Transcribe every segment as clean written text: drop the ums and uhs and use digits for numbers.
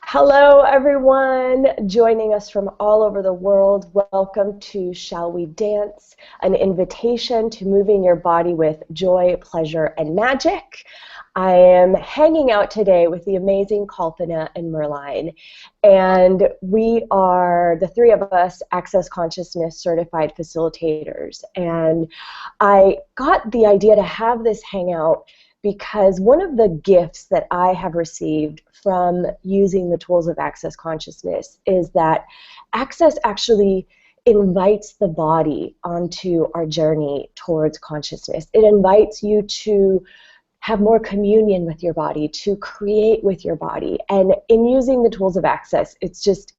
Hello, everyone joining us from all over the world. Welcome to Shall We Dance, an invitation to moving your body with joy, pleasure, and magic. I am hanging out today with the amazing Kalpana and Merlijn, and we are, the three of us, Access Consciousness certified facilitators. And I got the idea to have this hangout because one of the gifts that I have received from using the tools of Access Consciousness is that Access actually invites the body onto our journey towards consciousness. It invites you to have more communion with your body, to create with your body. And in using the tools of Access, it's just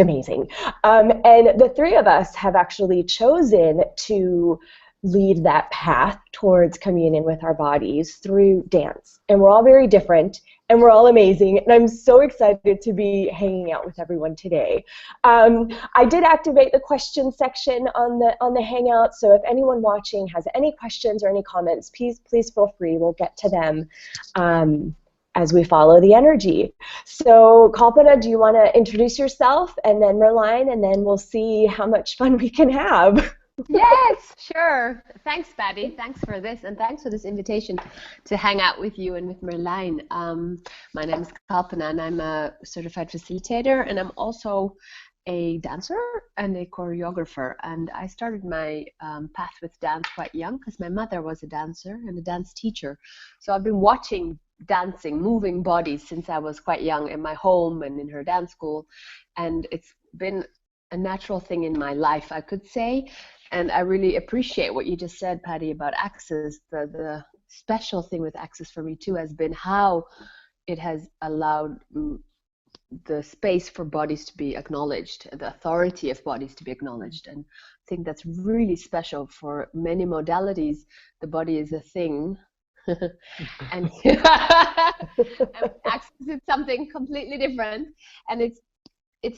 amazing. And the three of us have actually chosen to lead that path towards communion with our bodies through dance. And we're all very different, and we're all amazing, and I'm so excited to be hanging out with everyone today. I did activate the question section on the Hangout, so if anyone watching has any questions or any comments, please feel free. We'll get to them as we follow the energy. So Kalpana, do you want to introduce yourself, and then Merlijn, and then we'll see how much fun we can have. Yes, sure. Thanks, Patty. Thanks for this, and thanks for this invitation to hang out with you and with Merlijn. My name is Kalpana, and I'm a certified facilitator, and I'm also a dancer and a choreographer. And I started my path with dance quite young because my mother was a dancer and a dance teacher. So I've been watching dancing, moving bodies since I was quite young in my home and in her dance school, and it's been a natural thing in my life, I could say. And I really appreciate what you just said, Patty, about Access. The special thing with Access for me too has been how it has allowed the space for bodies to be acknowledged, the authority of bodies to be acknowledged. And I think that's really special. For many modalities, the body is a thing. and Access is something completely different. And it's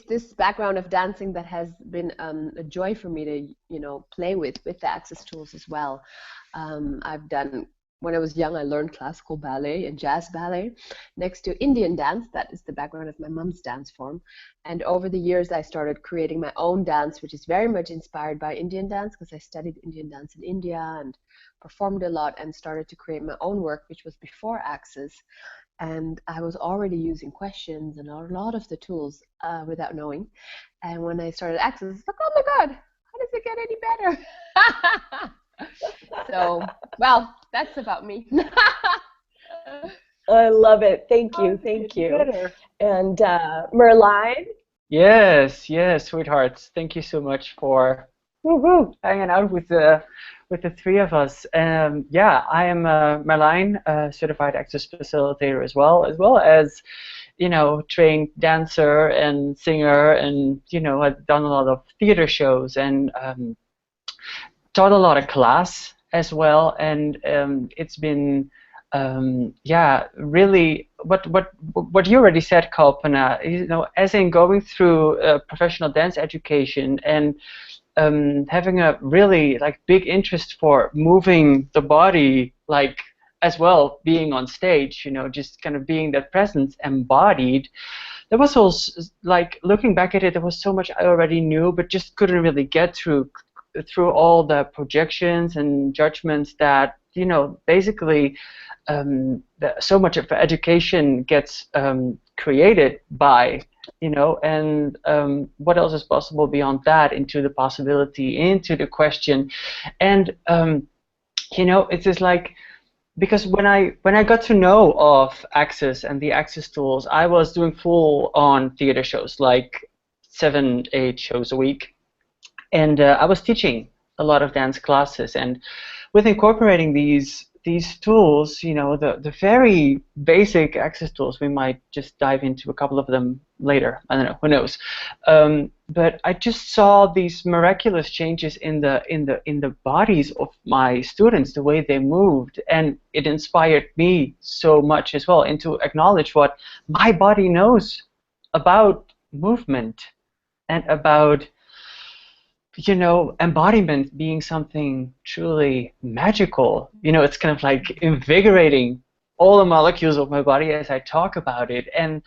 this background of dancing that has been a joy for me to, play with the Access tools as well. I've done, when I was young, I learned classical ballet and jazz ballet next to Indian dance. That is the background of my mom's dance form. And over the years, I started creating my own dance, which is very much inspired by Indian dance because I studied Indian dance in India and performed a lot and started to create my own work, which was before Access. And I was already using questions and a lot of the tools without knowing. And when I started Access, it's like, oh my God, how does it get any better? So, well, that's about me. I love it. Thank you. Thank you. And Merlijn? Yes, sweethearts. Thank you so much for hanging out with the three of us. Yeah, I am Merlijn, a certified Access facilitator as well as trained dancer and singer, and I've done a lot of theater shows and taught a lot of class as well. And it's been really what you already said, Kalpana. As in going through professional dance education and having a really big interest for moving the body, as well being on stage, just kind of being that presence embodied. There was also, looking back at it, there was so much I already knew, but just couldn't really get through all the projections and judgments that, basically so much of education gets created by, and what else is possible beyond that, into the possibility, into the question. And it's just because when I got to know of Access and the Access tools, I was doing full-on theater shows, 7-8 shows a week, and I was teaching a lot of dance classes. And with incorporating these tools, the very basic Access tools, we might just dive into a couple of them later. I don't know, who knows? But I just saw these miraculous changes in the bodies of my students, the way they moved, and it inspired me so much as well, and to acknowledge what my body knows about movement and about embodiment being something truly magical. It's kind of invigorating all the molecules of my body as I talk about it. And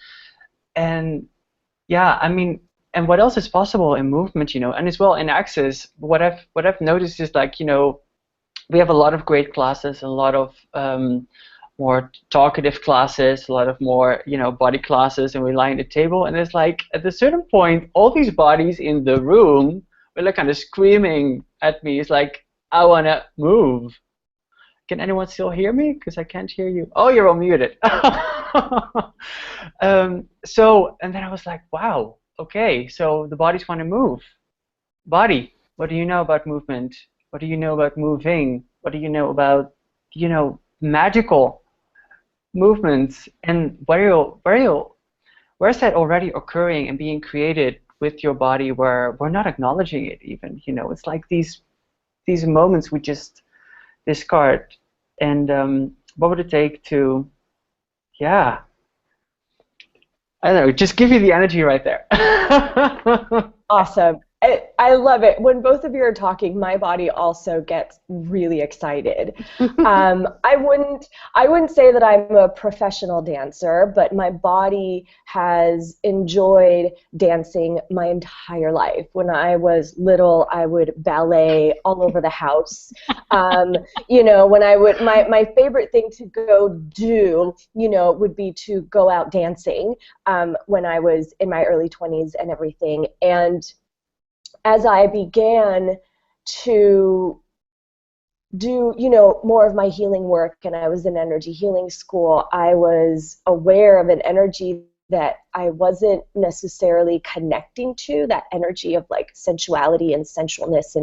yeah, I mean, and what else is possible in movement, you know, and as well in access. What I've noticed is, like, you know, we have a lot of great classes, a lot of more talkative classes, a lot of more, you know, body classes, and we lie on the table, and it's like at a certain point, all these bodies in the room were like kind of screaming at me. It's like, I wanna move. Can anyone still hear me? Because I can't hear you. Oh, you're all muted. So, and then I was like, wow, okay, so the bodies want to move. Body, what do you know about movement? What do you know about moving? What do you know about, you know, magical movements? And where's that already occurring and being created with your body, where we're not acknowledging it even? You know, it's like these moments we just discard. And what would it take to, yeah, I don't know, just give you the energy right there. Awesome. I love it. When both of you are talking, my body also gets really excited. I wouldn't say that I'm a professional dancer, but my body has enjoyed dancing my entire life. When I was little, I would ballet all over the house. You know, when I would, my favorite thing to go do, you know, would be to go out dancing when I was in my early 20s and everything. And as I began to do, you know, more of my healing work, and I was in energy healing school, I was aware of an energy that I wasn't necessarily connecting to, that energy of like sensuality and sensualness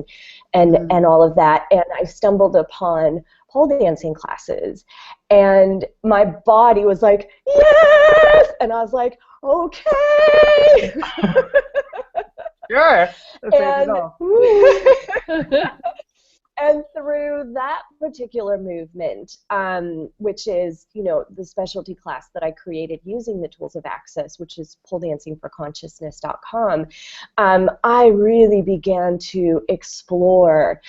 and all of that. And I stumbled upon pole dancing classes, and my body was like, yes! And I was like, okay. Sure. And through that particular movement, which is, you know, the specialty class that I created using the tools of access, which is poledancingforconsciousness.com, I really began to explore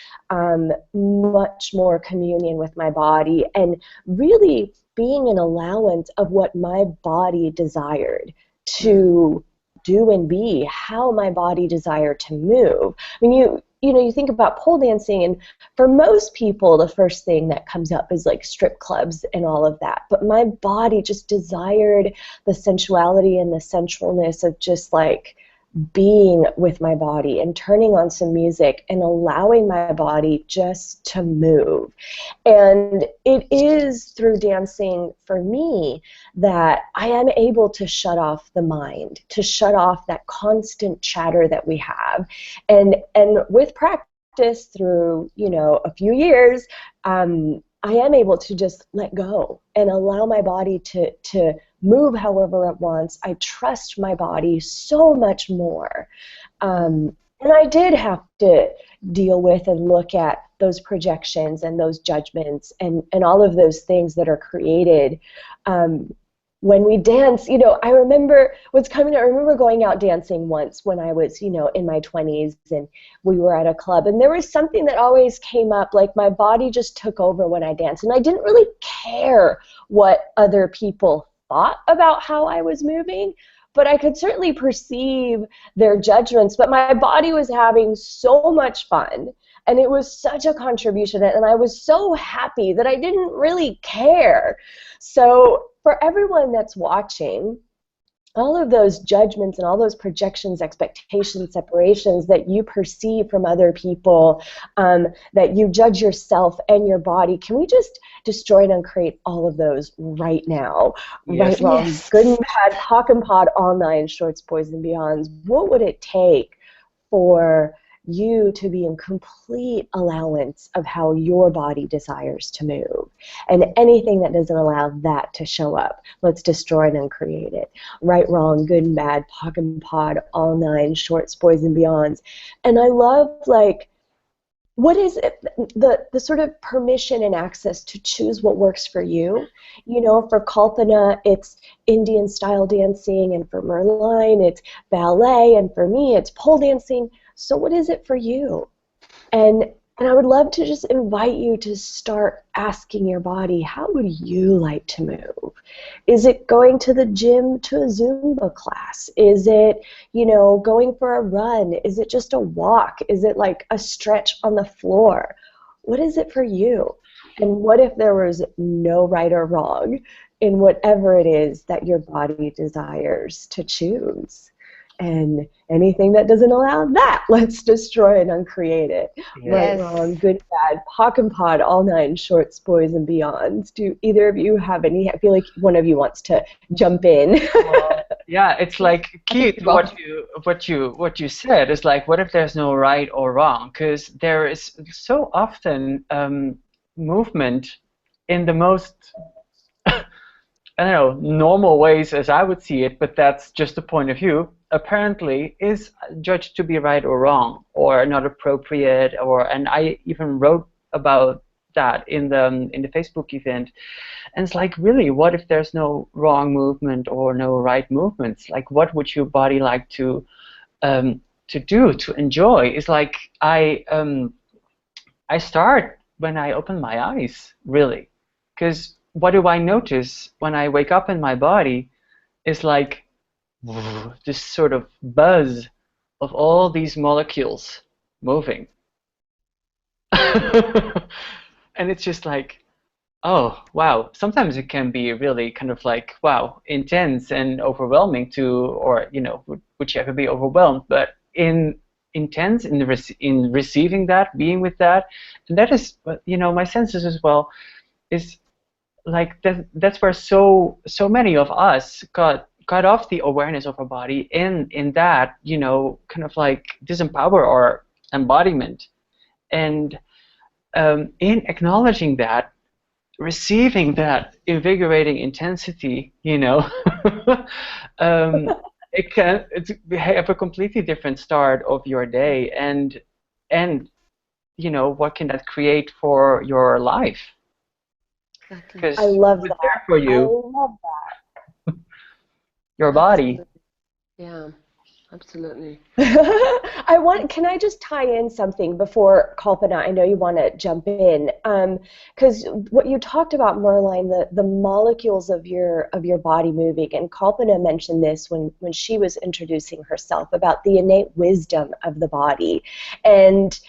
much more communion with my body, and really being an allowance of what my body desired to do and be, how my body desired to move. I mean, you know, you think about pole dancing, and for most people, the first thing that comes up is like strip clubs and all of that. But my body just desired the sensuality and the sensualness of just like being with my body and turning on some music and allowing my body just to move. And it is through dancing for me that I am able to shut off the mind, to shut off that constant chatter that we have. And with practice through, you know, a few years, I am able to just let go and allow my body to move however it wants. I trust my body so much more. And I did have to deal with and look at those projections and those judgments and all of those things that are created when we dance. You know, I remember going out dancing once when I was, you know, in my 20s, and we were at a club, and there was something that always came up, like my body just took over when I danced, and I didn't really care what other people thought about how I was moving, but I could certainly perceive their judgments. But my body was having so much fun, and it was such a contribution, and I was so happy that I didn't really care. So for everyone that's watching, all of those judgments and all those projections, expectations, separations that you perceive from other people, that you judge yourself and your body, can we just destroy and uncreate all of those right now? Yes. Right, wrong, good and bad, hawk and pod, all nine, shorts, boys, and beyonds. What would it take for you to be in complete allowance of how your body desires to move? And anything that doesn't allow that to show up, let's destroy it and create it. Right, wrong, good and bad, hawk and pod, all nine, shorts, boys, and beyonds. And I love, like, what is it, the sort of permission and access to choose what works for you. You know, for Kalpana, it's Indian style dancing, and for Merlijn, it's ballet, and for me, it's pole dancing. So what is it for you? And And I would love to just invite you to start asking your body, how would you like to move? Is it going to the gym to a Zumba class? Is it, going for a run? Is it just a walk? Is it like a stretch on the floor? What is it for you? And what if there was no right or wrong in whatever it is that your body desires to choose? And anything that doesn't allow that, let's destroy and uncreate it. Right, Yes. wrong, good, bad, pock and pod, all nine shorts, boys, and beyonds. Do either of you have any? I feel like one of you wants to jump in. Well, yeah, it's like key to what you said is like, what if there's no right or wrong? Because there is so often movement in the most I don't know, normal ways as I would see it, but that's just a point of view, apparently is judged to be right or wrong or not appropriate, and I even wrote about that in the Facebook event. And it's like, really, what if there's no wrong movement or no right movements? Like, what would your body like to do, to enjoy? It's like I start when I open my eyes, really, because what do I notice when I wake up in my body is like this sort of buzz of all these molecules moving. And it's just like, oh, wow. Sometimes it can be really kind of like, wow, intense and overwhelming or, would you ever be overwhelmed? But in intense, in receiving that, being with that, and that is, my senses as well, is like that's where so many of us got off the awareness of our body in that, kind of like disempower our embodiment. And in acknowledging that, receiving that invigorating intensity, it can have a completely different start of your day, and what can that create for your life? Exactly. I love it's that. there for you. I love that. Your body. Yeah, absolutely. Can I just tie in something before Kalpana? I know you want to jump in, because what you talked about, Merlijn, the molecules of your body moving, and Kalpana mentioned this when she was introducing herself about the innate wisdom of the body. And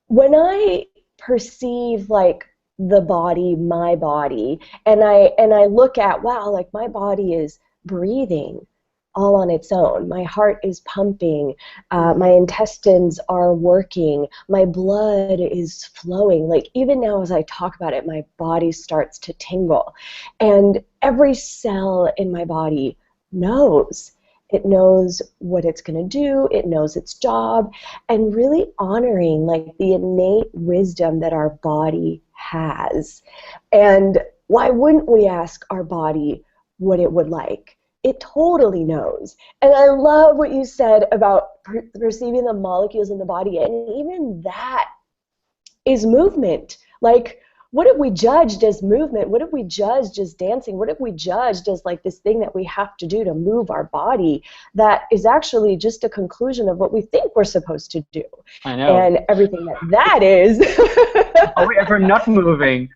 when I perceive like the body, my body, and I look at, wow, like my body is breathing all on its own. My heart is pumping, my intestines are working, my blood is flowing. Like even now as I talk about it, my body starts to tingle. And every cell in my body knows. It knows what it's going to do. It knows its job. And really honoring like the innate wisdom that our body has. And why wouldn't we ask our body what it would like? It totally knows. And I love what you said about perceiving the molecules in the body. And even that is movement. Like, what if we judged as movement? What if we judged as dancing? What if we judged as like this thing that we have to do to move our body that is actually just a conclusion of what we think we're supposed to do? I know. And everything that is. Are we ever not moving?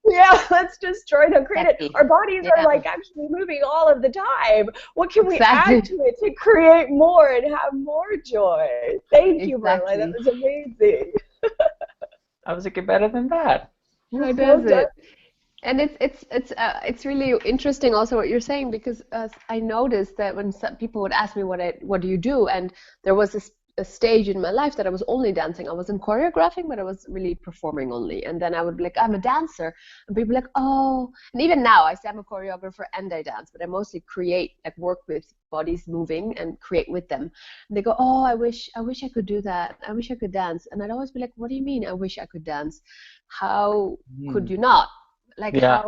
Yeah, let's destroy and create it. Exactly. Our bodies Yeah. are like actually moving all of the time. What can we Exactly. add to it to create more and have more joy? Thank you, Merlijn. That Exactly. was amazing. I was like, better than that. How Well does done. it? And it's really interesting also what you're saying, because I noticed that when some people would ask me what do you do, and there was a stage in my life that I was only dancing. I wasn't choreographing, but I was really performing only. And then I would be like, I'm a dancer, and people like, oh. And even now I say I'm a choreographer and I dance, but I mostly create, like work with bodies moving and create with them. And they go, oh, I wish I could do that. I wish I could dance. And I'd always be like, what do you mean I wish I could dance? How could you not? Like, Yeah.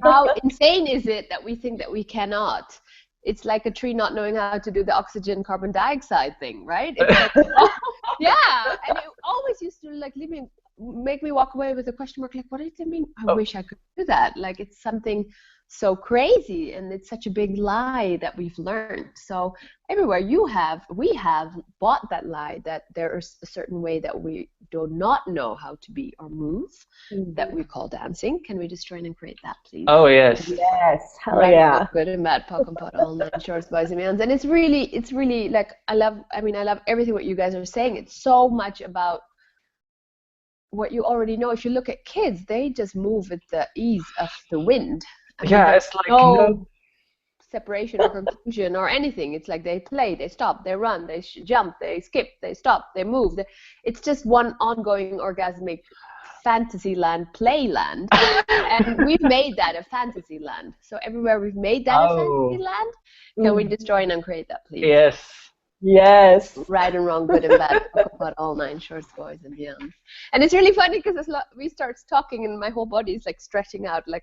how insane is it that we think that we cannot? It's like a tree not knowing how to do the oxygen carbon dioxide thing, right? It's like, yeah, and it always used to like make me walk away with a question mark, like, what does it mean? I wish I could do that. Like, it's something so crazy, and it's such a big lie that we've learned. So everywhere we have bought that lie that there is a certain way that we do not know how to be or move, that we call dancing. Can we just join and create that, please? Oh yes. Yes. Hell Right, yeah. good and bad, pock and pot, all nine shorts, boys and beyonds. And it's really like, I love everything what you guys are saying. It's so much about what you already know. If you look at kids, they just move with the ease of the wind. I mean, there's it's like no separation or confusion or anything. It's like they play, they stop, they run, they jump, they skip, they stop, they move. It's just one ongoing orgasmic fantasy land, playland. And we've made that a fantasy land. So everywhere we've made that a fantasy land, can we just join and create that, please? Yes. Yes. Right and wrong, good and bad, talk about all nine shorts, boys and beyond. And it's really funny because we start talking and my whole body is like stretching out, like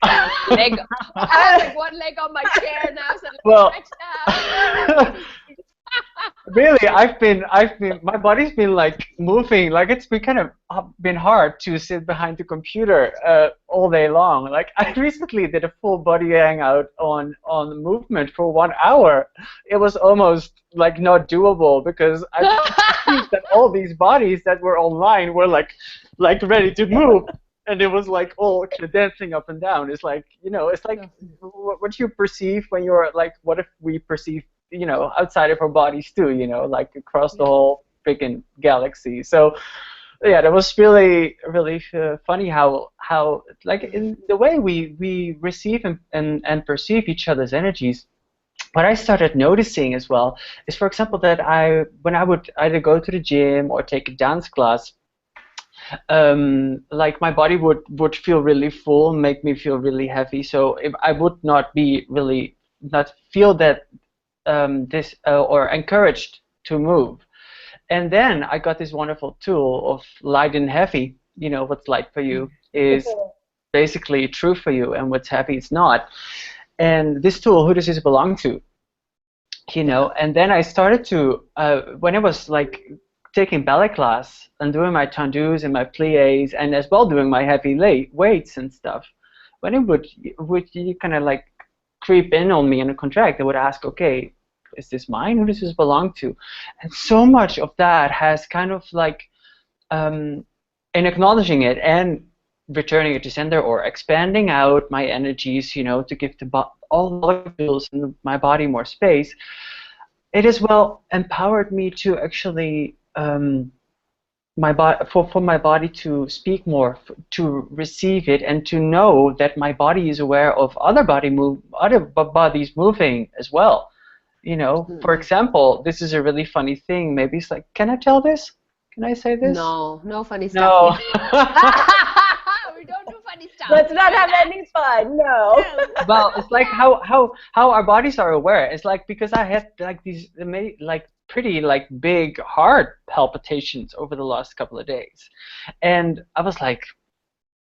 leg. I have like one leg on my chair now, so Well, stretched out. really, my body's been like moving, like it's been kind of been hard to sit behind the computer all day long. Like I recently did a full body hangout on movement for 1 hour. It was almost like not doable because I perceived that all these bodies that were online were like ready to move. And it was like all kind of dancing up and down. It's like, it's like what you perceive when you're like, what if we perceive, outside of our bodies too, like across the whole freaking galaxy. So yeah, that was really funny how like in the way we receive and perceive each other's energies. What I started noticing as well is, for example, that when I would either go to the gym or take a dance class, like my body would feel really full, make me feel really heavy. So if I would not feel that or encouraged to move. And then I got this wonderful tool of light and heavy. What's light for you is basically true for you, and what's heavy is not. And this tool, who does this belong to? And then I started to, when I was like taking ballet class and doing my tendus and my pliés, and as well doing my heavy weights and stuff, when it would kind of like creep in on me and contract, I would ask, okay, is this mine? Who does this belong to? And so much of that has kind of like, in acknowledging it and returning it to sender or expanding out my energies, to give all the molecules in my body more space, it as well empowered me to actually for my body to speak more, to receive it, and to know that my body is aware of other bodies moving as well. For example, this is a really funny thing. Maybe it's like, can I tell this? Can I say this? No funny stuff. No. We don't do funny stuff. Let's not have any fun. No. Well, it's like how our bodies are aware. It's like, because I had like these pretty like big heart palpitations over the last couple of days, and I was like,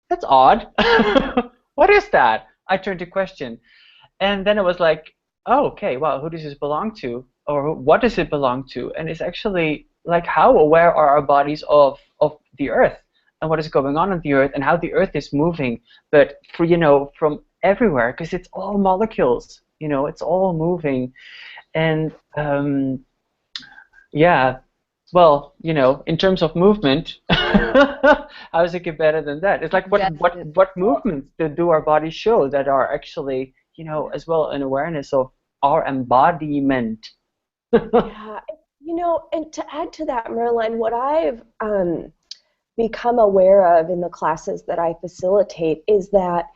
that's odd. What is that? I turned to question, and then it was like, oh, okay, wow, who does this belong to, or what does it belong to? And it's actually like, how aware are our bodies of the earth and what is going on the earth and how the earth is moving, but from everywhere, because it's all molecules, it's all moving. And yeah, well, in terms of movement, how does it get better than that? It's like, what movements do our bodies show that are actually, as well an awareness of our embodiment? Yeah, and to add to that, Merlijn, what I've become aware of in the classes that I facilitate is that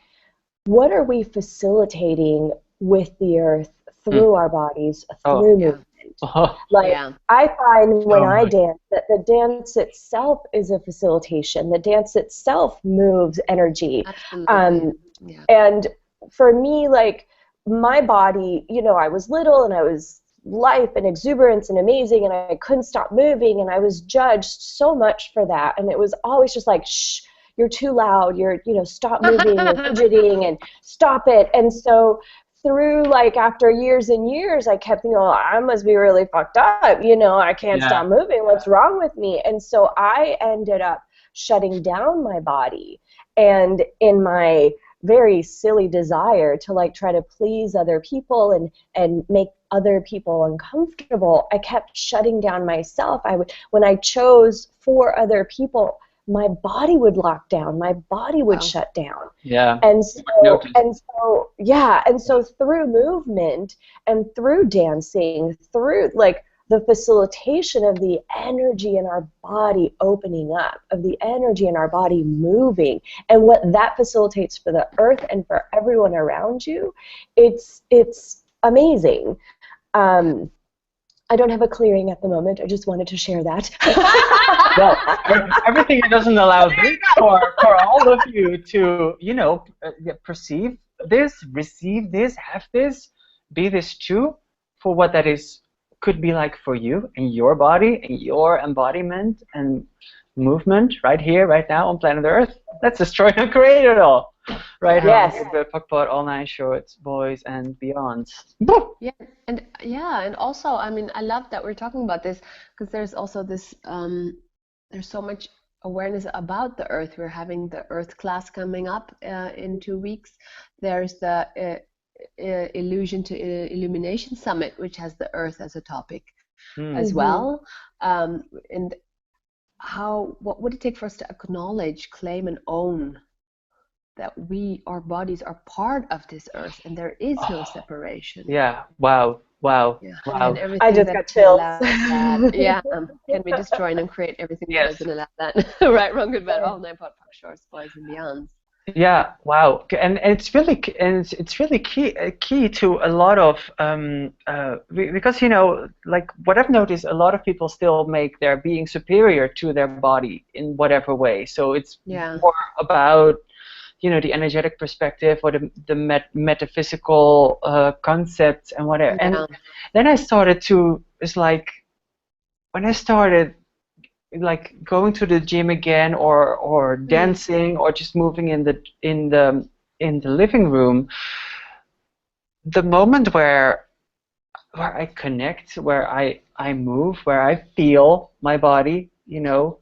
what are we facilitating with the earth through our bodies, through movement? I find when I dance that the dance itself is a facilitation. The dance itself moves energy. And for me, like, my body, I was little and I was life and exuberance and amazing, and I couldn't stop moving, and I was judged so much for that, and it was always just like, shh, you're too loud, stop moving, you're fidgeting, and stop it. And so through, like, after years and years, I kept thinking, oh, I must be really fucked up, I can't stop moving, what's wrong with me? And so I ended up shutting down my body, and in my very silly desire to like try to please other people and make other people uncomfortable, I kept shutting down myself. When I chose for other people, my body would lock down, my body would shut down. Yeah. And so through movement and through dancing, through like the facilitation of the energy in our body opening up, of the energy in our body moving, and what that facilitates for the earth and for everyone around you, it's amazing. I don't have a clearing at the moment. I just wanted to share that. Well, everything doesn't allow this for all of you to, you know, perceive this, receive this, have this, be this too, for what that is could be like for you and your body and your embodiment and movement right here, right now on planet Earth. Let's destroy and create it all. Right? Yes. The Puckpot, all 9 shorts, boys and beyonds. Yeah, and also, I mean, I love that we're talking about this because there's also this, there's so much awareness about the Earth. We're having the Earth class coming up in 2 weeks. There's the Illusion to Illumination Summit, which has the Earth as a topic as well. And what would it take for us to acknowledge, claim, and own that our bodies are part of this Earth and there is no separation. Yeah. Wow. Wow. Yeah. Wow. I just got chills. Yeah. Can we destroy and create everything that doesn't allow that? Right, wrong, good, bad, all 9 pot, shorts, boys, and beyonds. Yeah, wow, and it's really key to a lot of because, you know, like what I've noticed, a lot of people still make their being superior to their body in whatever way. So it's more about, you know, the energetic perspective or the metaphysical concepts and whatever. And then I started to, it's like when I started like going to the gym again or dancing or just moving in the living room, the moment where I connect, where I move, where I feel my body, you know,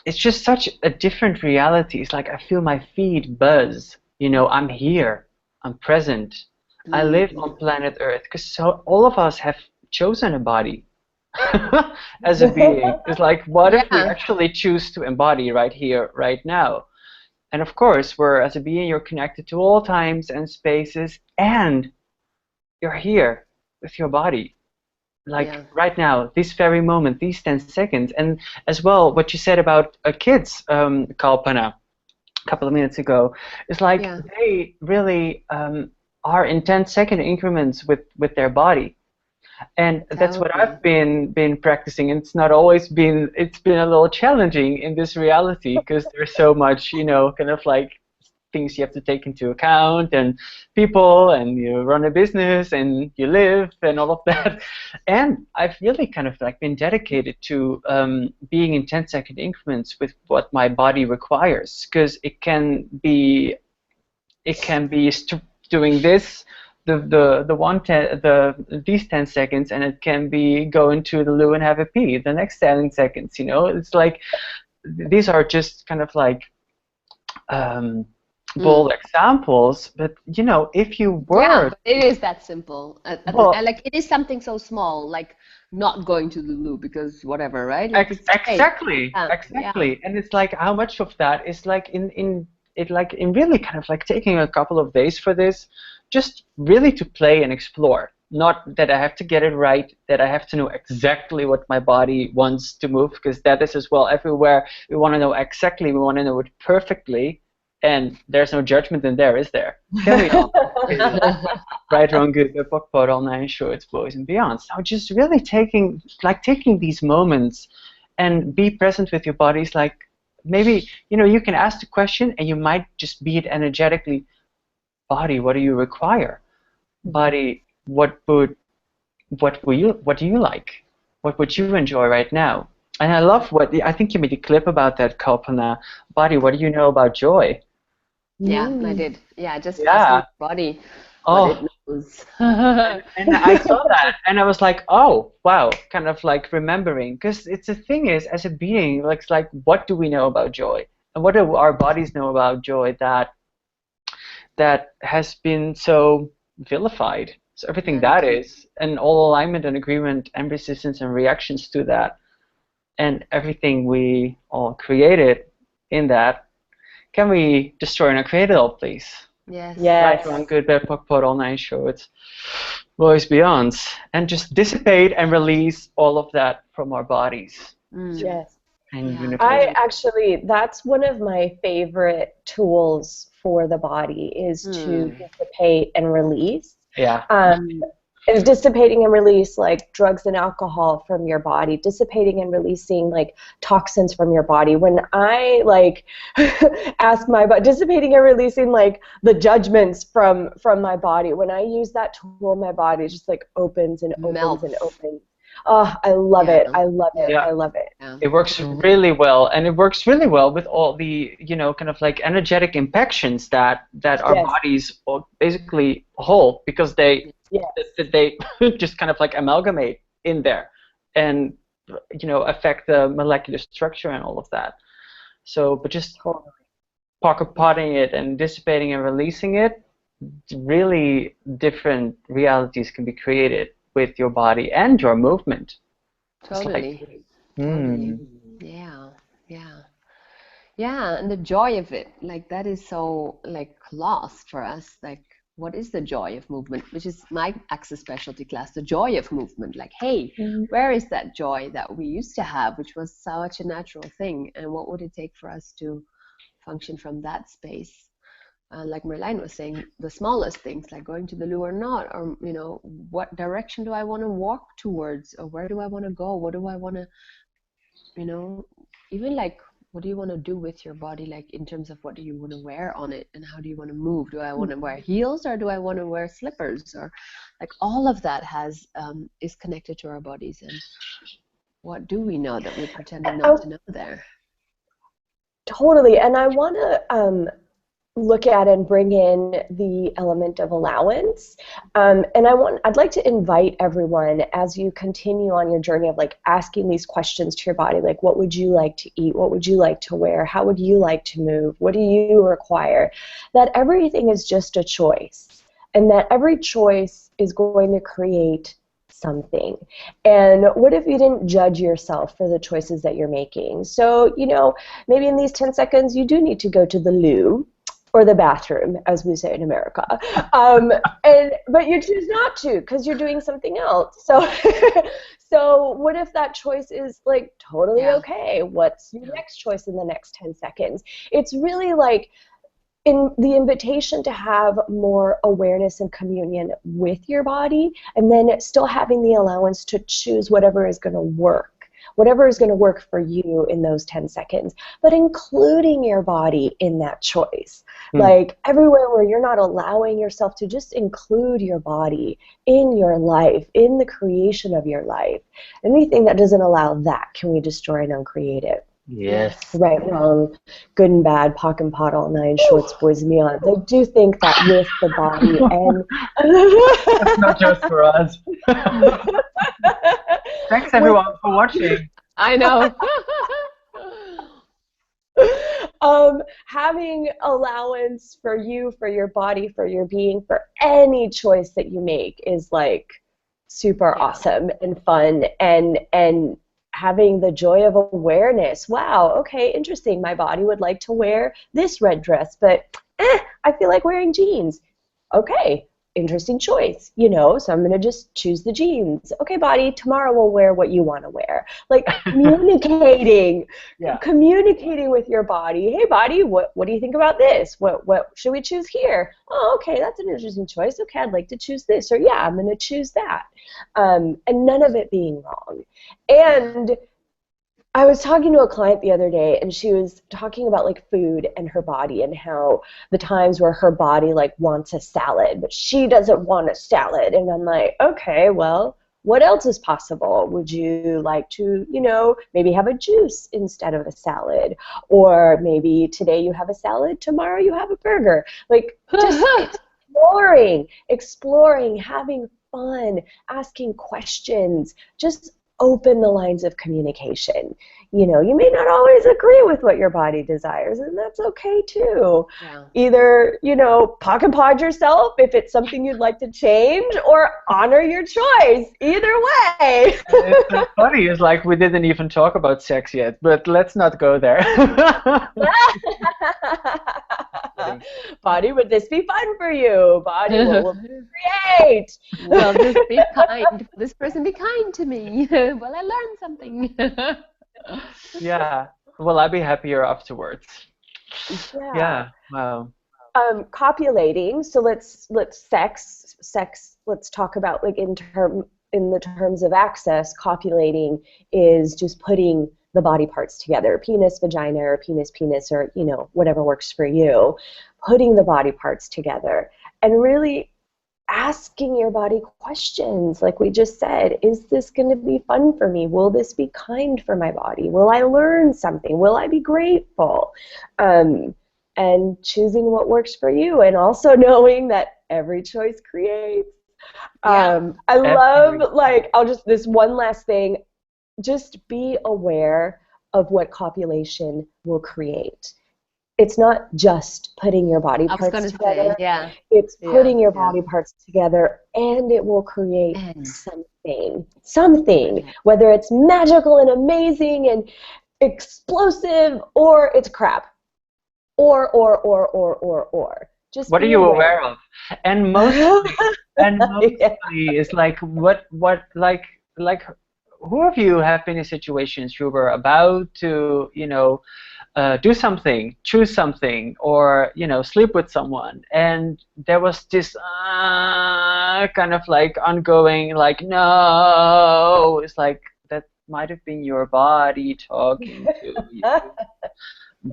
it's just such a different reality. It's like I feel my feet buzz, you know, I'm here, I'm present, I live on planet Earth, because so all of us have chosen a body. As a being. It's like, what if we actually choose to embody right here, right now? And of course, as a being, you're connected to all times and spaces, and you're here with your body. Like right now, this very moment, these 10 seconds. And as well, what you said about kids, Kalpana, a couple of minutes ago, is like they really are in 10-second increments with their body. And that's what I've been practicing, and it's not always been, it's been a little challenging in this reality because there's so much, you know, kind of like things you have to take into account, and people, and you run a business, and you live, and all of that. And I've really kind of like been dedicated to being in 10-second increments with what my body requires, because it can be doing this, these 10 seconds, and it can be going to the loo and have a pee the next 10 seconds, you know. It's like these are just kind of like bold examples, but you know, if you were it is that simple. Like it is something so small, like not going to the loo because whatever, right? Like exactly. And it's like how much of that is like in really kind of like taking a couple of days for this, just really to play and explore. Not that I have to get it right, that I have to know exactly what my body wants to move, because that is as well everywhere. We want to know exactly, we want to know it perfectly, and there's no judgment in there, is there? Carry on. Right, wrong, good, the Puckpot, all 9 shorts, boys and beyond. So just really taking these moments and be present with your bodies. Like maybe, you know, you can ask the question and you might just be it energetically. Body, what do you require? Body, what do you like? What would you enjoy right now? And I love I think you made a clip about that, Kalpana. Body, what do you know about joy? Yeah, I did. Yeah, just ask your body what it knows. And I saw that, and I was like, oh, wow, kind of like remembering, because it's the thing is, as a being, like what do we know about joy? what do our bodies know about joy that has been so vilified? So everything that is, and all alignment and agreement and resistance and reactions to that, and everything we all created in that, can we destroy and create it all, please? Yes. Yes. Right, wrong, good, bad, POC, POD, all nine shorts, boys, beyonds, and just dissipate and release all of that from our bodies. Yes. And Yeah. universe. That's one of my favorite tools for the body, is to dissipate and release. Yeah. And dissipating and release like drugs and alcohol from your body, dissipating and releasing like toxins from your body. When I like ask my body, dissipating and releasing like the judgments from my body, when I use that tool, my body just like opens and opens Melts. and opens. Oh, I love it. I love it. Yeah. I love it. Yeah. It works really well, and it works really well with all the, you know, kind of like energetic impactions that our Yes. bodies basically hold, because they Yes. they just kind of like amalgamate in there, and you know, affect the molecular structure and all of that. So, but just potting it and dissipating and releasing it, really different realities can be created with your body and your movement. Totally. Totally. Yeah. Yeah. Yeah, and the joy of it, like that is so like lost for us. Like, what is the joy of movement? Which is my access specialty class, the joy of movement. Like, hey, where is that joy that we used to have, which was such a natural thing? And what would it take for us to function from that space? Like Merlijn was saying, the smallest things, like going to the loo or not, or, you know, what direction do I want to walk towards, or where do I want to go? What do I want to, you know, even like, what do you want to do with your body, like in terms of what do you want to wear on it, and how do you want to move? Do I want to wear heels, or do I want to wear slippers? Or like all of that has is connected to our bodies. And what do we know that we're pretending not to know there? Totally. And I want to look at and bring in the element of allowance. And I'd like to invite everyone, as you continue on your journey of like asking these questions to your body, like what would you like to eat? What would you like to wear? How would you like to move? What do you require? That everything is just a choice, and that every choice is going to create something. And what if you didn't judge yourself for the choices that you're making? So, you know, maybe in these 10 seconds you do need to go to the loo, or the bathroom, as we say in America. But you choose not to because you're doing something else. So, so what if that choice is like totally okay? What's your next choice in the next 10 seconds? It's really like in the invitation to have more awareness and communion with your body, and then still having the allowance to choose whatever is going to work. Whatever is going to work for you in those 10 seconds, but including your body in that choice. Like everywhere where you're not allowing yourself to just include your body in your life, in the creation of your life. Anything that doesn't allow that, can we destroy and uncreate it? Yes. Right, wrong, good and bad, POC and POD, all nine shorts, boys and beyond. I do think that with the body and... It's not just for us. Thanks everyone for watching. I know. Having allowance for you, for your body, for your being, for any choice that you make is like super awesome and fun, and having the joy of awareness. Wow, okay, interesting. My body would like to wear this red dress, but I feel like wearing jeans. Okay, interesting choice, you know, so I'm going to just choose the jeans. Okay, body, tomorrow we'll wear what you want to wear. Like communicating, communicating with your body. Hey, body, what do you think about this? What should we choose here? Oh, okay, that's an interesting choice. Okay, I'd like to choose this, or yeah, I'm going to choose that. And none of it being wrong. And I was talking to a client the other day, and she was talking about like food and her body, and how the times where her body like wants a salad, but she doesn't want a salad. And I'm like, okay, well, what else is possible? Would you like to, you know, maybe have a juice instead of a salad? Or maybe today you have a salad, tomorrow you have a burger. Like just exploring, having fun, asking questions, just open the lines of communication. You know, you may not always agree with what your body desires, and that's okay too. Yeah. Either, you know, pock and pod yourself if it's something you'd like to change, or honor your choice. Either way. It's so funny. It's like we didn't even talk about sex yet, but let's not go there. Body, would this be fun for you? Body, what will you create? Will this be kind? Will this person be kind to me? Will I learn something? Yeah. Will I be happier afterwards? Yeah. Yeah. Wow. Copulating. So let's sex. Let's talk about, like, in the terms of access. Copulating is just putting the body parts together, penis, vagina, or penis, or, you know, whatever works for you. Putting the body parts together and really asking your body questions, like we just said. Is this going to be fun for me? Will this be kind for my body? Will I learn something? Will I be grateful? And choosing what works for you, and also knowing that every choice creates. I love, like, this one last thing, just be aware of what copulation will create. It's not just putting your body parts together. It's putting your body parts together, and it will create something, whether it's magical and amazing and explosive, or it's crap. Or. Just what are you aware of? And mostly, it's like what like who of you have been in situations you were about to, you know, do something, choose something, or, you know, sleep with someone, and there was this kind of like ongoing, like, no, it's like that might have been your body talking to you.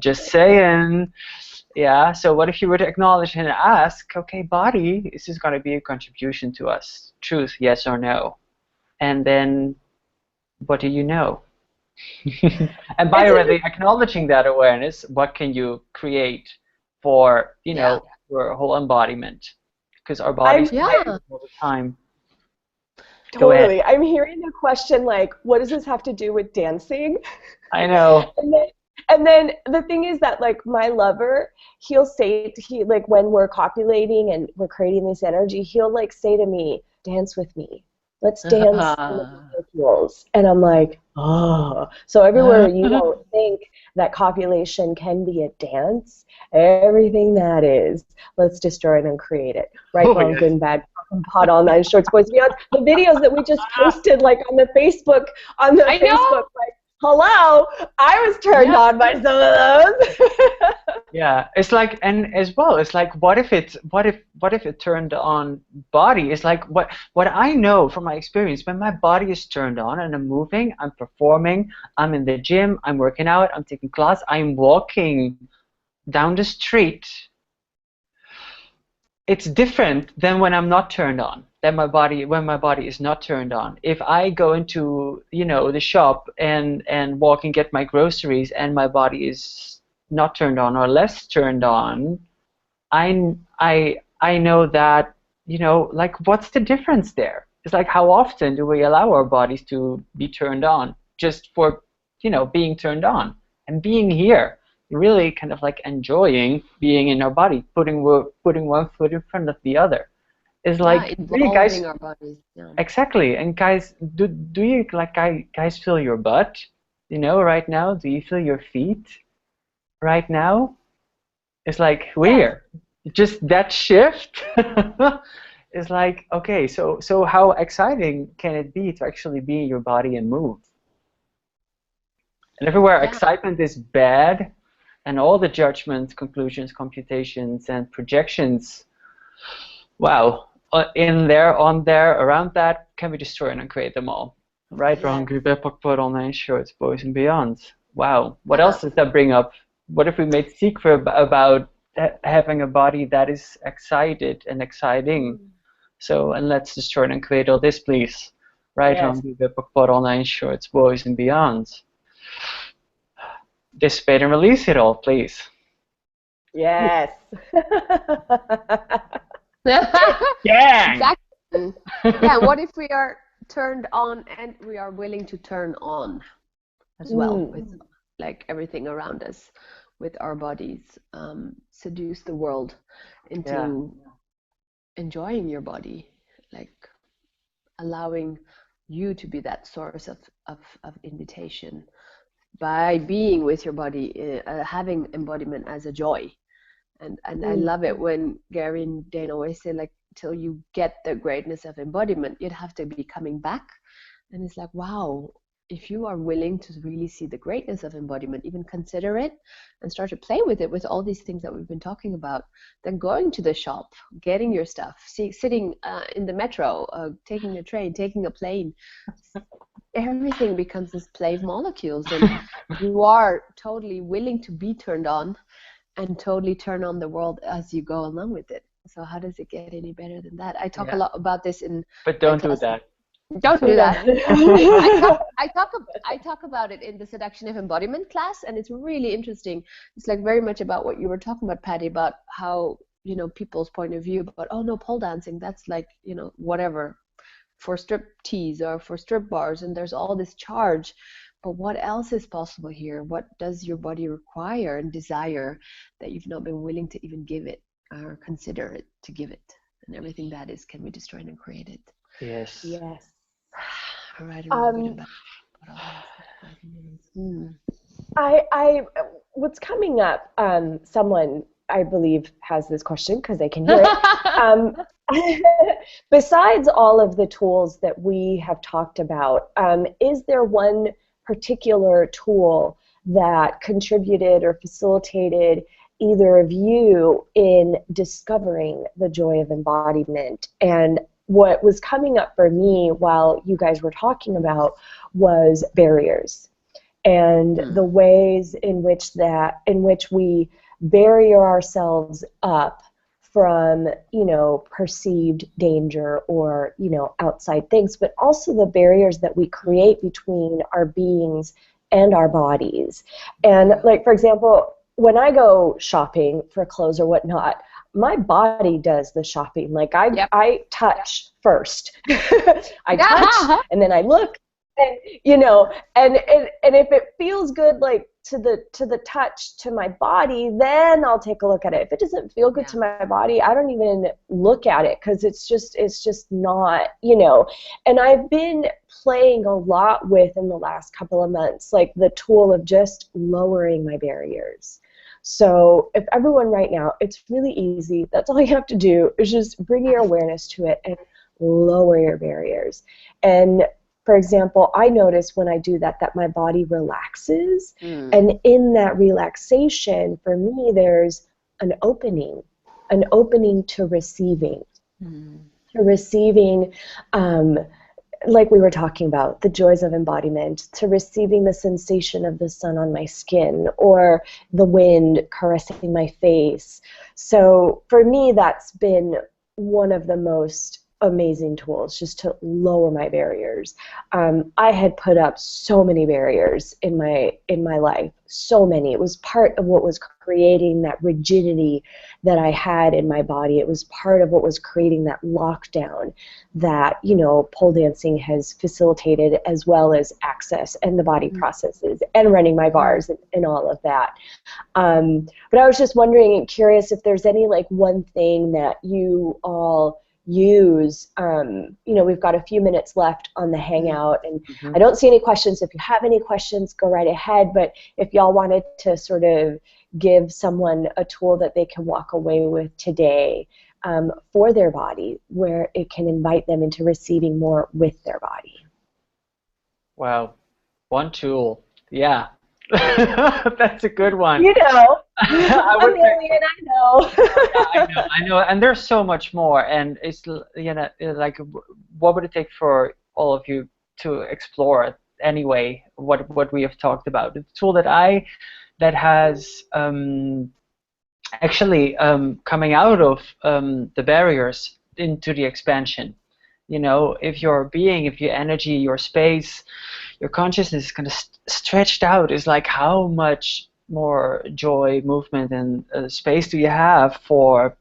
Just saying. Yeah, so what if you were to acknowledge and ask, okay, body, is this going to be a contribution to us? Truth, yes or no? And then, what do you know? And by already acknowledging that awareness, what can you create for, you know, your whole embodiment? Because our bodies all the time. Totally. I'm hearing the question, like, what does this have to do with dancing? I know. And then the thing is that, like, my lover, he'll say, like, when we're copulating and we're creating this energy, he'll, like, say to me, dance with me. Let's dance in the molecules. And I'm like, oh. So everywhere you don't think that copulation can be a dance, everything that is, let's destroy it and create it. Right, wrong, good and bad, pot, all nine shorts, boys, beyond. The videos that we just posted, like, on the Facebook, like, hello, I was turned on by some of those. Yeah, it's like, and as well, it's like, what if it turned on body? It's like what I know from my experience, when my body is turned on and I'm moving, I'm performing, I'm in the gym, I'm working out, I'm taking class, I'm walking down the street. It's different than when I'm not turned on. When my body is not turned on. If I go into, you know, the shop and walk and get my groceries, and my body is not turned on or less turned on, I know that, you know, like, what's the difference there? It's like, how often do we allow our bodies to be turned on just for, you know, being turned on and being here, really kind of like enjoying being in our body, putting one foot in front of the other. Is like, really, guys, our bodies. Yeah. Exactly. And guys, do you, like, guys feel your butt, you know, right now? Do you feel your feet right now? It's like weird. Just that shift is like, okay, so how exciting can it be to actually be in your body and move? And everywhere excitement is bad, and all the judgments, conclusions, computations, and projections, wow, in there, on there, around that, can we destroy and uncreate them all? Right, wrong, good, bad, put on nine shorts, boys and beyond. Wow, what else does that bring up? What if we made secret about having a body that is excited and exciting? So, and let's destroy and uncreate all this, please. Right, wrong, good, bad, put on nine shorts, boys and beyond. Dissipate and release it all, please. Yes. Yeah. Exactly. Yeah. What if we are turned on, and we are willing to turn on as well with like everything around us, with our bodies, seduce the world into enjoying your body, like allowing you to be that source of invitation by being with your body, having embodiment as a joy. And I love it when Gary and Dane always say, like, till you get the greatness of embodiment, you'd have to be coming back. And it's like, wow, if you are willing to really see the greatness of embodiment, even consider it and start to play with it, with all these things that we've been talking about, then going to the shop, getting your stuff, sitting in the metro, taking a train, taking a plane, everything becomes this play of molecules, and you are totally willing to be turned on and totally turn on the world as you go along with it. So how does it get any better than that? I talk a lot about this in But don't do that. Don't do that. I talk about it in the Seduction of Embodiment class, and it's really interesting. It's like very much about what you were talking about, Patty, about how, you know, people's point of view about, oh no, pole dancing, that's like, you know, whatever, for strip tease or for strip bars, and there's all this charge. But what else is possible here? What does your body require and desire that you've not been willing to even give it or consider it to give it? And everything that is can be destroyed and created. Yes. Yes. All right. What's coming up? Someone, I believe, has this question because they can hear it. Besides all of the tools that we have talked about, is there one particular tool that contributed or facilitated either of you in discovering the joy of embodiment? And what was coming up for me while you guys were talking about was barriers and the ways in which we barrier ourselves up from, you know, perceived danger or, you know, outside things, but also the barriers that we create between our beings and our bodies. And like, for example, when I go shopping for clothes or whatnot, my body does the shopping. Like I touch first. I touch and then I look, and you know, and if it feels good, like to the touch to my body, then I'll take a look at it. If it doesn't feel good to my body, I don't even look at it, because it's just not, you know. And I've been playing a lot with, in the last couple of months, like the tool of just lowering my barriers. So if everyone right now, it's really easy. That's all you have to do is just bring your awareness to it and lower your barriers. And for example, I notice when I do that my body relaxes. And in that relaxation, for me, there's an opening to receiving. To receiving, like we were talking about, the joys of embodiment, to receiving the sensation of the sun on my skin or the wind caressing my face. So for me, that's been one of the most amazing tools, just to lower my barriers. I had put up so many barriers in my life, so many. It was part of what was creating that rigidity that I had in my body. It was part of what was creating that lockdown that, you know, pole dancing has facilitated, as well as access and the body processes and running my bars and all of that. But I was just wondering and curious if there's any like one thing that you all use. You know, we've got a few minutes left on the Hangout, and I don't see any questions. If you have any questions, go right ahead. But if y'all wanted to sort of give someone a tool that they can walk away with today for their body, where it can invite them into receiving more with their body. Wow, one tool, yeah. That's a good one. You know, a million, I know. Yeah, I know, and there's so much more, and it's, you know, like, what would it take for all of you to explore anyway what we have talked about? The tool that has actually coming out of the barriers into the expansion. You know, if your being, if your energy, your space, your consciousness is kind of stretched out, is like, how much more joy, movement, and space do you have for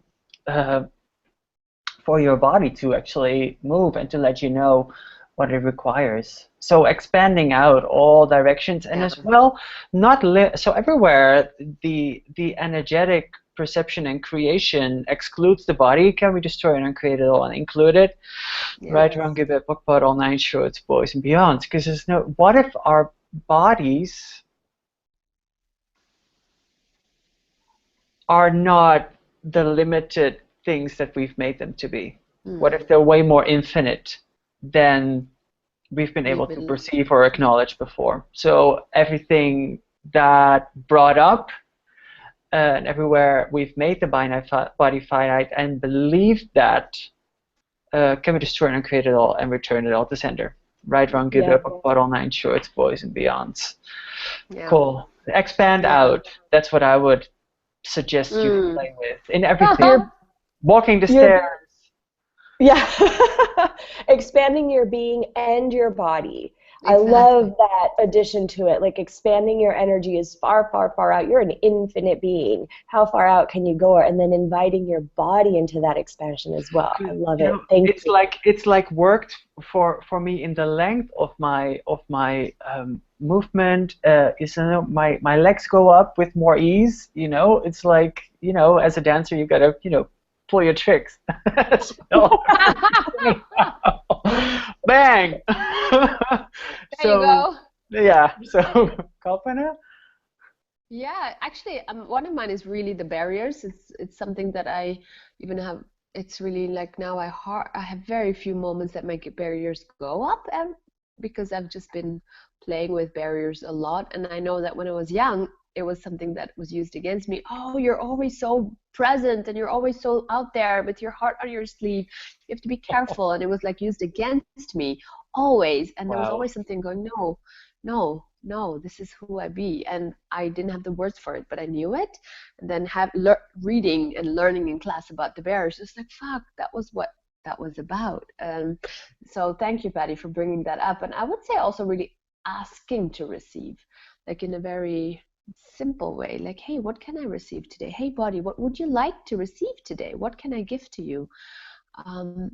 your body to actually move and to let you know what it requires. So expanding out all directions, and as well, not so everywhere the energetic perception and creation excludes the body. Can we destroy and uncreate it all and include it? Right, wrong, give it, book, but all nine shorts, boys and beyond. Because there's no. What if our bodies are not the limited things that we've made them to be? What if they're way more infinite than we've been able to perceive or acknowledge before? So everything that brought up and everywhere we've made the body finite and believed that, can we destroy and uncreate it all and return it all to sender? Right, wrong, give it up, but all nine shorts, boys and beyonds. Cool. Expand out. That's what I would suggest you play with in everything. Walking the stairs. Yeah. Expanding your being and your body. I love that addition to it. Like expanding your energy is far, far, far out. You're an infinite being. How far out can you go? And then inviting your body into that expansion as well. I love it. Thank you. It's like worked for me in the length of my movement. My legs go up with more ease. It's like as a dancer you gotta pull your tricks. Bang! There you go. Yeah. So, Kalpana? Yeah, actually, one of mine is really the barriers. It's something that I even have. It's really like now I have very few moments that make barriers go up, because I've just been playing with barriers a lot, and I know that when I was young, it was something that was used against me. Oh, you're always so present and you're always so out there with your heart on your sleeve. You have to be careful. And it was like used against me always. And there was always something going, no, this is who I be. And I didn't have the words for it, but I knew it. And then reading and learning in class about the barriers, it's like, fuck, that was what that was about. So thank you, Patty, for bringing that up. And I would say also really asking to receive, like in a very simple way, like, hey, what can I receive today? Hey, body, what would you like to receive today? What can I give to you?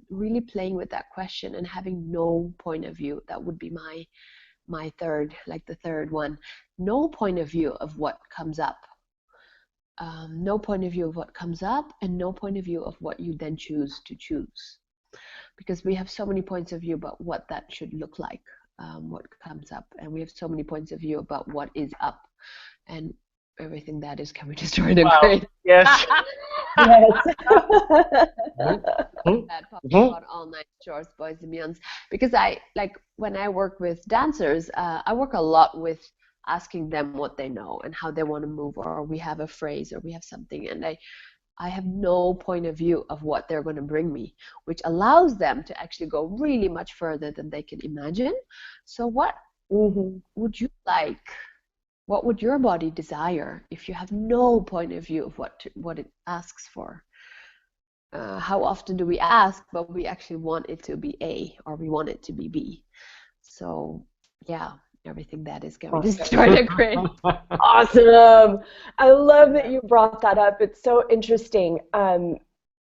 Really playing with that question and having no point of view. That would be my third, like the third one. No point of view of what comes up. No point of view of what comes up, and no point of view of what you then choose to choose. Because we have so many points of view about what that should look like, what comes up, and we have so many points of view about what is up. And everything that is, can we destroy and create? Yes. About all night shorts, boys and beyonds. Because when I work with dancers, I work a lot with asking them what they know and how they want to move, or we have a phrase or we have something, and I have no point of view of what they're going to bring me, which allows them to actually go really much further than they can imagine. So what would you like? What would your body desire if you have no point of view of what it asks for? How often do we ask, but we actually want it to be A, or we want it to be B? So, yeah, everything that is going to destroy the great. Awesome. I love that you brought that up. It's so interesting.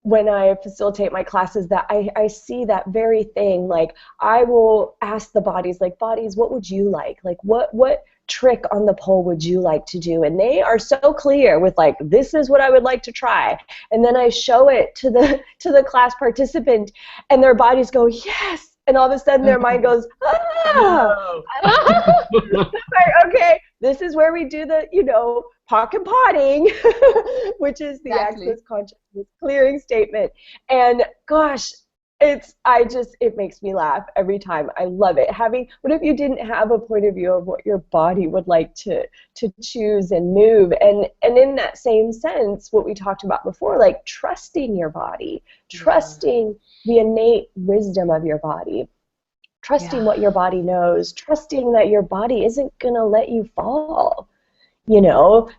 When I facilitate my classes, that I see that very thing. Like, I will ask the bodies, like, bodies, what would you like? Like, what trick on the pole would you like to do? And they are so clear with, like, this is what I would like to try. And then I show it to the class participant, and their bodies go, yes. And all of a sudden their mind goes, ah. Like, okay, this is where we do the, pock and potting, which is the access consciousness clearing statement. And gosh, it makes me laugh every time. I love it. What if you didn't have a point of view of what your body would like to choose and move? And in that same sense, what we talked about before, like trusting your body, trusting the innate wisdom of your body, trusting what your body knows, trusting that your body isn't going to let you fall.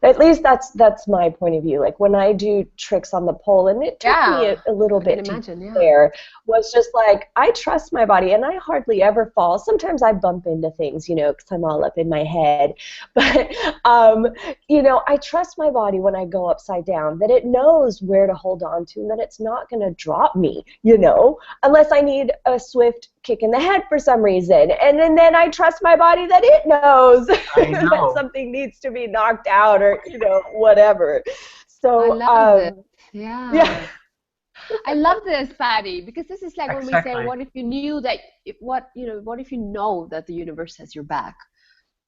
At least that's my point of view. Like when I do tricks on the pole, and it took me a little bit to get there, was just like, I trust my body, and I hardly ever fall. Sometimes I bump into things, because I'm all up in my head. But, I trust my body when I go upside down, that it knows where to hold on to, and that it's not going to drop me, unless I need a swift kick in the head for some reason. And then I trust my body that it knows that something needs to be knocked out or, whatever. So, I love this. Yeah. I love this, Patty, because this is like when we say, what if you knew that, what if you know that the universe has your back?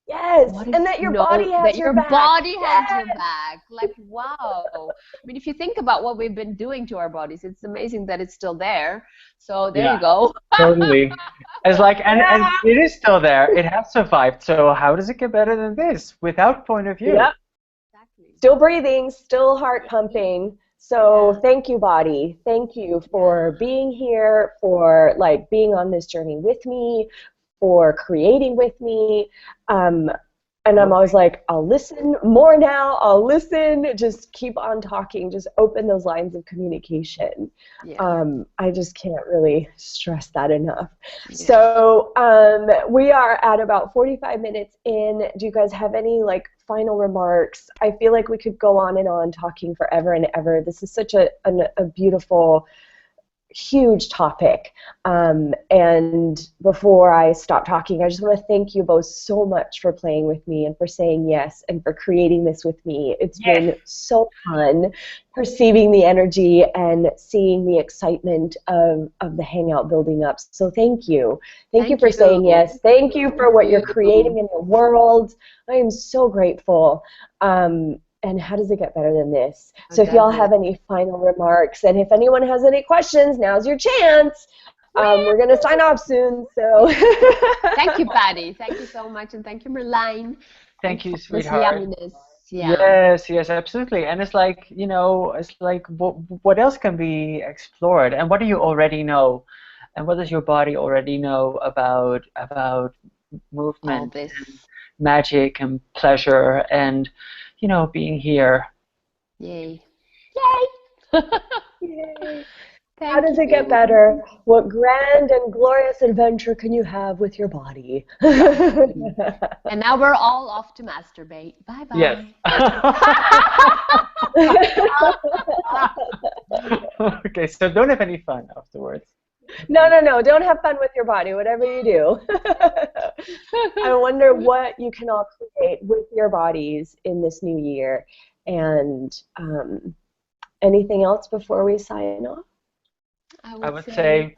Yes, and that your body has your back. Body has your back. Like, wow. I mean, if you think about what we've been doing to our bodies, it's amazing that it's still there. So there you go. Totally. It's like, and it is still there. It has survived. So how does it get better than this without point of view? Yep. Exactly. Still breathing, still heart pumping. So thank you, body. Thank you for being here, for like being on this journey with me, for creating with me. And I'm always like, I'll listen more now. I'll listen. Just keep on talking. Just open those lines of communication. Yeah. I just can't really stress that enough. Yeah. So we are at about 45 minutes in. Do you guys have any like final remarks? I feel like we could go on and on talking forever and ever. This is such a beautiful, huge topic. And before I stop talking, I just want to thank you both so much for playing with me and for saying yes and for creating this with me. It's been so fun perceiving the energy and seeing the excitement of the hangout building up. So thank you. Thank you for saying yes. Thank you for what you're creating in the world. I am so grateful. And how does it get better than this? So if y'all have any final remarks, and if anyone has any questions, now's your chance. We're going to sign off soon. So thank you, Patty. Thank you so much. And thank you, Merlijn. Thank you, sweetheart. Yeah. Yes, absolutely. And it's like, it's like what else can be explored? And what do you already know? And what does your body already know about movement and magic and pleasure and being here. Yay. Yay. How does it get better? What grand and glorious adventure can you have with your body? And now we're all off to masturbate. Bye-bye. Yes. Okay, so don't have any fun afterwards. No. Don't have fun with your body, whatever you do. I wonder what you can all create with your bodies in this new year. And anything else before we sign off? I would say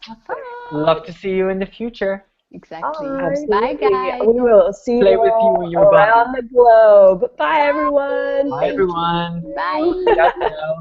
love to see you in the future. Exactly. Bye, guys. We will see you around the globe. Bye, everyone. Bye, everyone. Bye. Ciao.